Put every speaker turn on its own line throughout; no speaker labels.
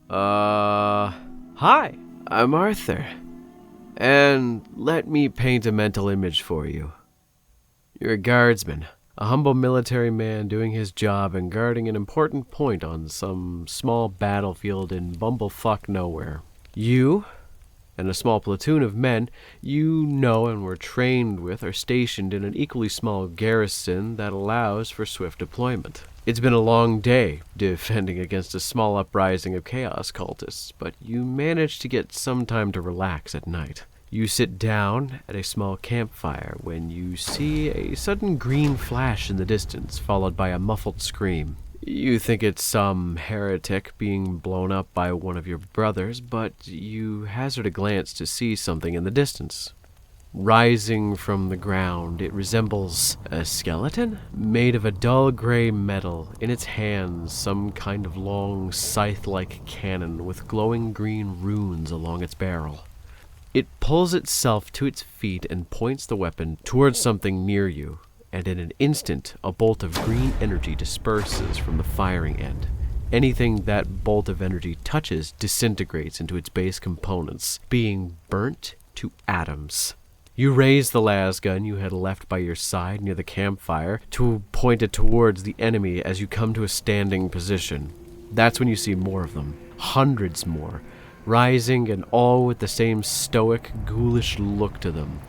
Hi, I'm Arthur. And let me paint a mental image for you. You're a guardsman, a humble military man doing his job and guarding an important point on some small battlefield in bumblefuck nowhere. You and a small platoon of men you know and were trained with are stationed in an equally small garrison that allows for swift deployment. It's been a long day defending against a small uprising of chaos cultists, but you manage to get some time to relax at night. You sit down at a small campfire when you see a sudden green flash in the distance, followed by a muffled scream. You think it's some heretic being blown up by one of your brothers, but you hazard a glance to see something in the distance. Rising from the ground, it resembles a skeleton made of a dull gray metal. In its hands, some kind of long scythe-like cannon with glowing green runes along its barrel. It pulls itself to its feet and points the weapon towards something near you, and in an instant, a bolt of green energy disperses from the firing end. Anything that bolt of energy touches disintegrates into its base components, being burnt to atoms. You raise the lasgun you had left by your side near the campfire to point it towards the enemy as you come to a standing position. That's when you see more of them, hundreds more, rising and all with the same stoic, ghoulish look to them.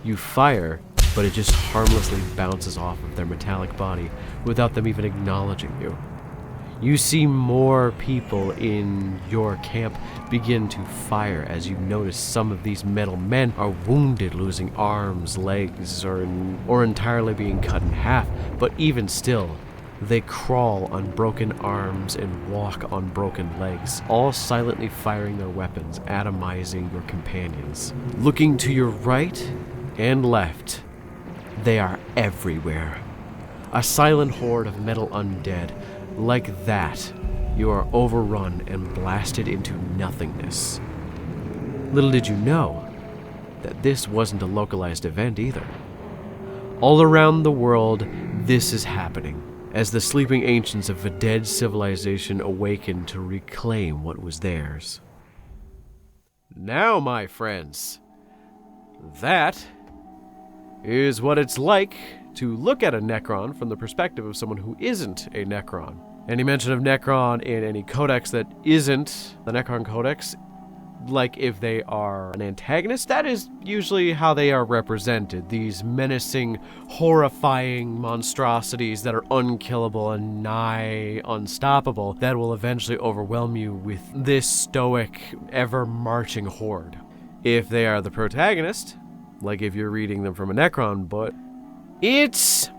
You fire, but it just harmlessly bounces off of their metallic body without them even acknowledging you. You see more people in your camp begin to fire as you notice some of these metal men are wounded, losing arms, legs, or entirely being cut in half, but even still, they crawl on broken arms and walk on broken legs, all silently firing their weapons, atomizing your companions. Looking to your right and left, they are everywhere. A silent horde of metal undead. Like that, you are overrun and blasted into nothingness. Little did you know that this wasn't a localized event either. All around the world, this is happening, as the sleeping ancients of a dead civilization awaken to reclaim what was theirs. Now, my friends, that is what it's like to look at a Necron from the perspective of someone who isn't a Necron. Any mention of Necron in any codex that isn't the Necron Codex, like if they are an antagonist, that is usually how they are represented. These menacing, horrifying monstrosities that are unkillable and nigh unstoppable that will eventually overwhelm you with this stoic, ever-marching horde. If they are the protagonist, like if you're reading them from a Necron book, it's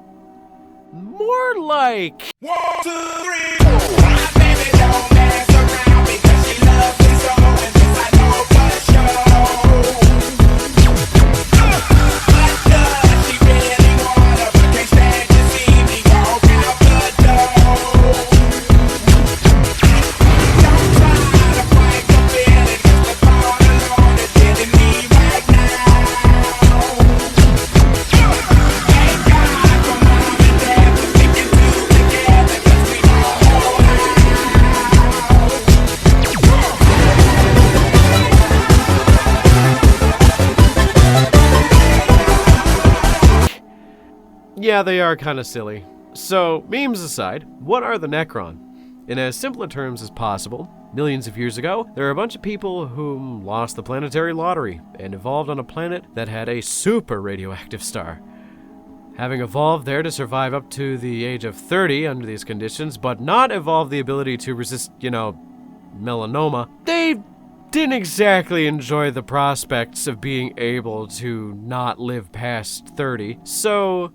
more like
1, 2, 3, 4. My baby don't mess around because she loves me so, and this I know for sure. But does she really wanna, but can't stand to see me walk out the door? Don't try to fight the feeling, 'cause the thought alone is getting me right now. Thank God for mom and dad for sticking together, 'cause we know how.
Yeah, they are kind of silly. So, memes aside, what are the Necron? In as simple terms as possible, millions of years ago, there are a bunch of people who lost the planetary lottery and evolved on a planet that had a super radioactive star. Having evolved there to survive up to the age of 30 under these conditions, but not evolve the ability to resist, melanoma, they didn't exactly enjoy the prospects of being able to not live past 30, so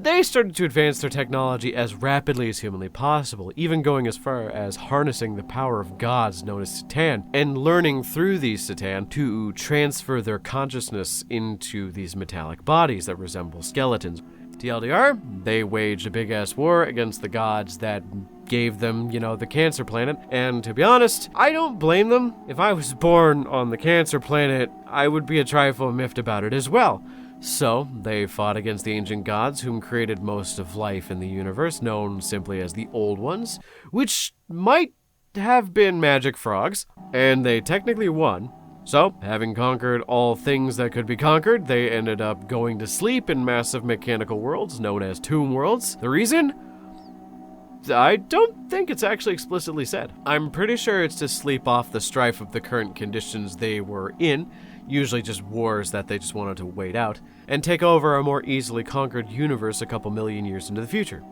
they started to advance their technology as rapidly as humanly possible, even going as far as harnessing the power of gods known as Satan, and learning through these Satan to transfer their consciousness into these metallic bodies that resemble skeletons. TLDR, they waged a big-ass war against the gods that gave them, the cancer planet, and to be honest, I don't blame them. If I was born on the cancer planet, I would be a trifle miffed about it as well. So, they fought against the ancient gods whom created most of life in the universe, known simply as the Old Ones, which might have been magic frogs, and they technically won. So, having conquered all things that could be conquered, they ended up going to sleep in massive mechanical worlds known as tomb worlds. The reason? I don't think it's actually explicitly said. I'm pretty sure it's to sleep off the strife of the current conditions they were in, usually just wars that they just wanted to wait out, and take over a more easily conquered universe a couple million years into the future.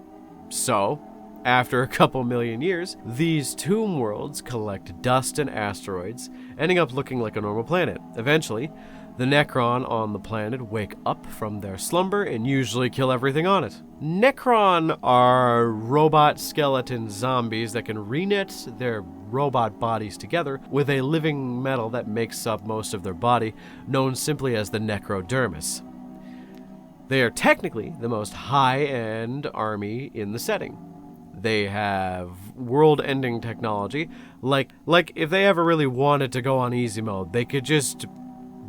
So, after a couple million years, these tomb worlds collect dust and asteroids, ending up looking like a normal planet. Eventually, the Necron on the planet wake up from their slumber and usually kill everything on it. Necron are robot skeleton zombies that can reknit their robot bodies together with a living metal that makes up most of their body, known simply as the necrodermis. They are technically the most high-end army in the setting. They have world-ending technology. Like if they ever really wanted to go on easy mode, they could just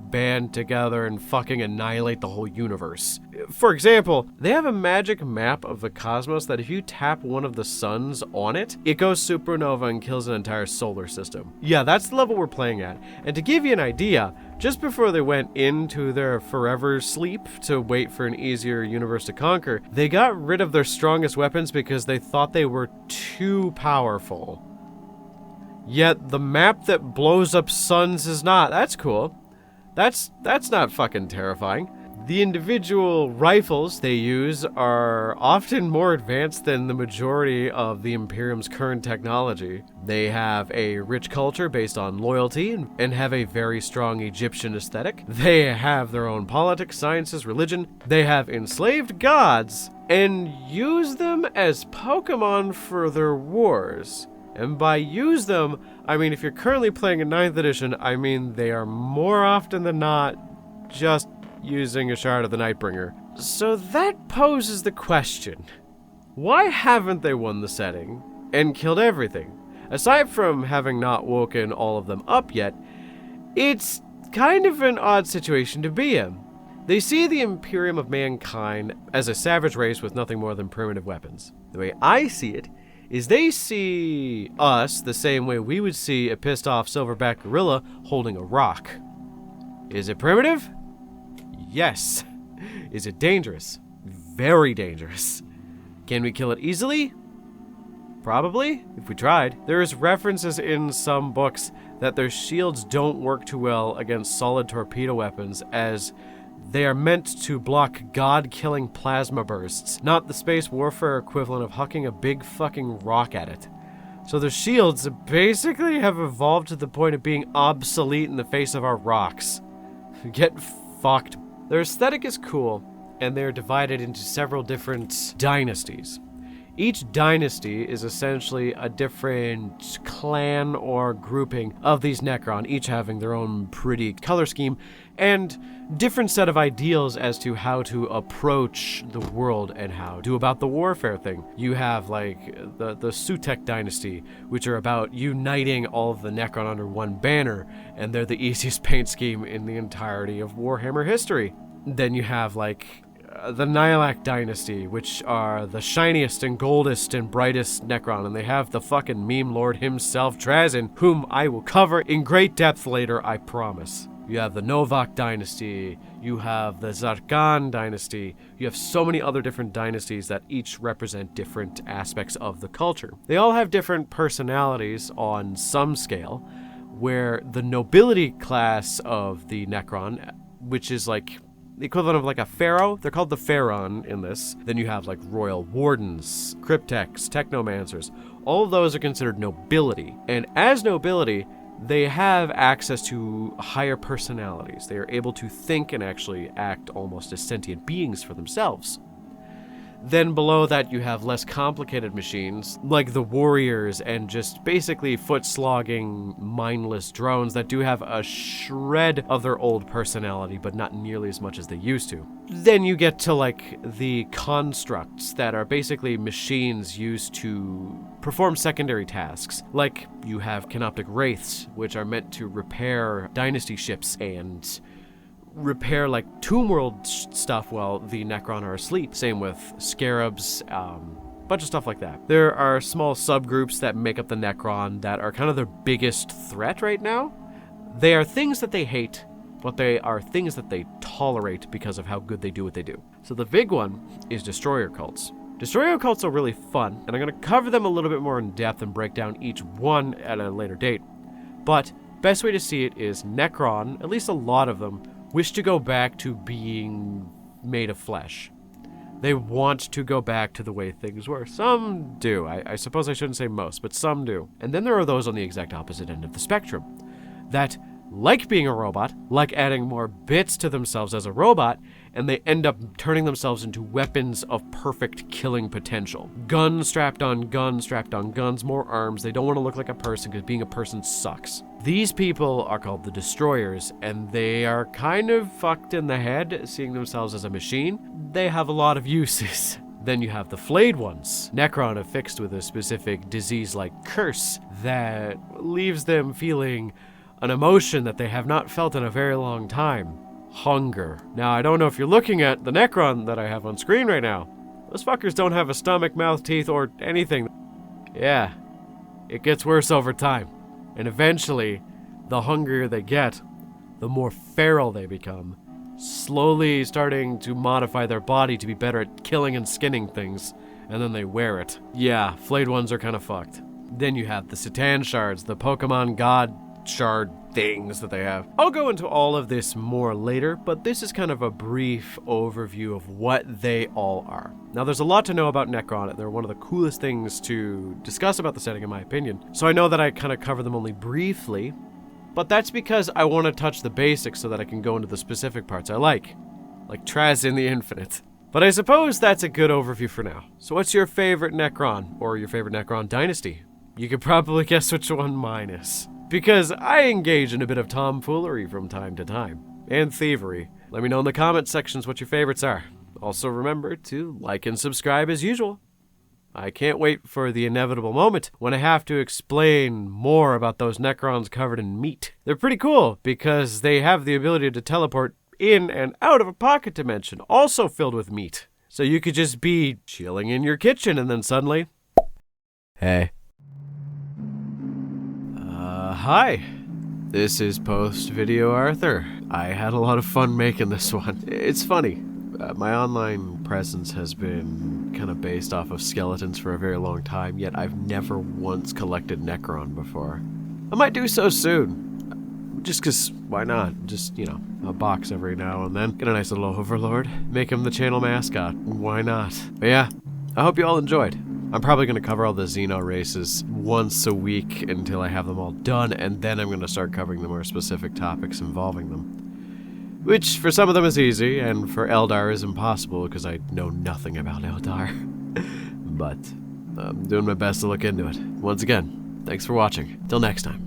band together and fucking annihilate the whole universe. For example, they have a magic map of the cosmos that if you tap one of the suns on it, it goes supernova and kills an entire solar system. Yeah, that's the level we're playing at. And to give you an idea, just before they went into their forever sleep to wait for an easier universe to conquer, they got rid of their strongest weapons because they thought they were too powerful. Yet the map that blows up suns is not. That's cool. That's not fucking terrifying. The individual rifles they use are often more advanced than the majority of the Imperium's current technology. They have a rich culture based on loyalty and have a very strong Egyptian aesthetic. They have their own politics, sciences, religion. They have enslaved gods and use them as Pokemon for their wars. And by use them, I mean if you're currently playing in 9th edition, I mean they are more often than not just using a shard of the Nightbringer. So that poses the question, why haven't they won the setting and killed everything? Aside from having not woken all of them up yet, it's kind of an odd situation to be in. They see the Imperium of mankind as a savage race with nothing more than primitive weapons. The way I see it is they see us the same way we would see a pissed off silverback gorilla holding a rock. Is it primitive? Yes. Is it dangerous? Very dangerous. Can we kill it easily? Probably, if we tried. There's references in some books that their shields don't work too well against solid torpedo weapons, as they are meant to block god-killing plasma bursts, not the space warfare equivalent of hucking a big fucking rock at it. So their shields basically have evolved to the point of being obsolete in the face of our rocks. Get fucked. Their aesthetic is cool, and they're divided into several different dynasties. Each dynasty is essentially a different clan or grouping of these Necron, each having their own pretty color scheme and different set of ideals as to how to approach the world and how to do about the warfare thing. You have like the Sutek dynasty, which are about uniting all of the Necron under one banner, and they're the easiest paint scheme in the entirety of Warhammer history. Then you have like the Nihilak dynasty, which are the shiniest and goldest and brightest Necron, and they have the fucking meme lord himself, Trazyn, whom I will cover in great depth later, I promise. You have the Novak dynasty, you have the Zarkan dynasty, you have so many other different dynasties that each represent different aspects of the culture. They all have different personalities on some scale, where the nobility class of the Necron, which is like the equivalent of like a pharaoh. They're called the Pharaon in this. Then you have like royal wardens, cryptex, technomancers. All of those are considered nobility. And as nobility, they have access to higher personalities. They are able to think and actually act almost as sentient beings for themselves. Then below that you have less complicated machines, like the warriors and just basically foot-slogging, mindless drones that do have a shred of their old personality, but not nearly as much as they used to. Then you get to like the constructs that are basically machines used to perform secondary tasks. Like you have canoptic wraiths, which are meant to repair dynasty ships and repair like tomb world stuff while the Necron are asleep. Same with scarabs, bunch of stuff like that. There are small subgroups that make up the Necron that are kind of their biggest threat right now. They are things that they hate, but they are things that they tolerate because of how good they do what they do. So the big one is destroyer cults. Destroyer cults are really fun, and I'm going to cover them a little bit more in depth and break down each one at a later date. But best way to see it is Necron, at least a lot of them, wish to go back to being made of flesh. They want to go back to the way things were. Some do. I suppose I shouldn't say most, but some do. And then there are those on the exact opposite end of the spectrum that like being a robot, like adding more bits to themselves as a robot, and they end up turning themselves into weapons of perfect killing potential. Guns strapped on guns, more arms. They don't want to look like a person because being a person sucks. These people are called the Destroyers, and they are kind of fucked in the head, seeing themselves as a machine. They have a lot of uses. Then you have the Flayed ones. Necron affixed with a specific disease-like curse that leaves them feeling an emotion that they have not felt in a very long time. Hunger. Now, I don't know if you're looking at the Necron that I have on screen right now. Those fuckers don't have a stomach, mouth, teeth, or anything. Yeah, it gets worse over time. And eventually, the hungrier they get, the more feral they become, slowly starting to modify their body to be better at killing and skinning things, and then they wear it. Yeah, Flayed ones are kind of fucked. Then you have the Satan shards, the Pokemon God shard things that they have. I'll go into all of this more later, but this is kind of a brief overview of what they all are. Now, there's a lot to know about Necron. They're one of the coolest things to discuss about the setting, in my opinion. So I know that I kind of cover them only briefly, but that's because I want to touch the basics so that I can go into the specific parts I like Traz in the Infinite. But I suppose that's a good overview for now. So what's your favorite Necron, or your favorite Necron dynasty? You could probably guess which one mine is, because I engage in a bit of tomfoolery from time to time, and thievery. Let me know in the comment sections what your favorites are. Also remember to like and subscribe as usual. I can't wait for the inevitable moment when I have to explain more about those Necrons covered in meat. They're pretty cool because they have the ability to teleport in and out of a pocket dimension, also filled with meat. So you could just be chilling in your kitchen and then suddenly, hey. Hi, this is post-video Arthur. I had a lot of fun making this one. It's funny, my online presence has been kind of based off of skeletons for a very long time, yet I've never once collected Necron before. I might do so soon, just cause why not? Just, a box every now and then. Get a nice little overlord, make him the channel mascot, why not? But yeah, I hope you all enjoyed. I'm probably going to cover all the Xeno races once a week until I have them all done, and then I'm going to start covering the more specific topics involving them. Which, for some of them is easy, and for Eldar is impossible, because I know nothing about Eldar. But I'm doing my best to look into it. Once again, thanks for watching. Till next time.